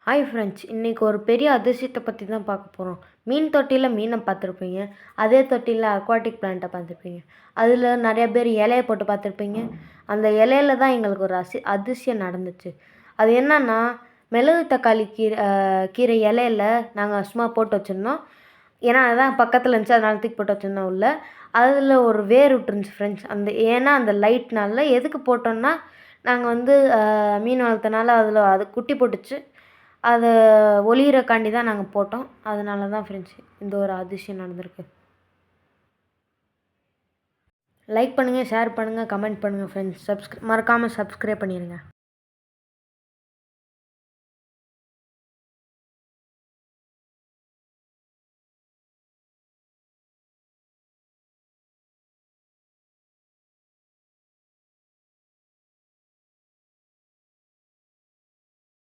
Hi friends, இன்றைக்கி ஒரு பெரிய அதிசயத்தை பற்றி தான் பார்க்க போகிறோம். மீன் தொட்டியில் மீனை பார்த்துருப்பீங்க, அதே தொட்டியில் அக்வாட்டிக் பிளான்ட்டை பார்த்துருப்பீங்க. அதில் நிறைய பேர் இலைய போட்டு பார்த்துருப்பீங்க. அந்த இலையில தான் எங்களுக்கு ஒரு அதிசயம் நடந்துச்சு. அது என்னன்னா, மிளகு தக்காளி கீரை இலையில நாங்கள் சும்மா போட்டு வச்சுருந்தோம். ஏன்னா அதுதான் பக்கத்தில் இருந்துச்சு, அதனால தூக்கி போட்டு வச்சுருந்தோம் உள்ள. அதில் ஒரு வேர் விட்டுருந்துச்சு ஃப்ரெண்ட்ஸ். ஏன்னா அந்த லைட்னால எதுக்கு போட்டோன்னா, நாங்கள் மீன் வளர்த்தனால அது குட்டி போட்டுச்சு. அதை ஒளியிறக்காண்டி தான் நாங்கள் போட்டோம். அதனால தான் ஃப்ரெண்ட்ஸ் இந்த ஒரு அதிசயம் நடந்திருக்கு. லைக் பண்ணுங்கள், ஷேர் பண்ணுங்கள், கமெண்ட் பண்ணுங்கள் ஃப்ரெண்ட்ஸ். மறக்காமல் சப்ஸ்கிரைப் பண்ணிடுங்க.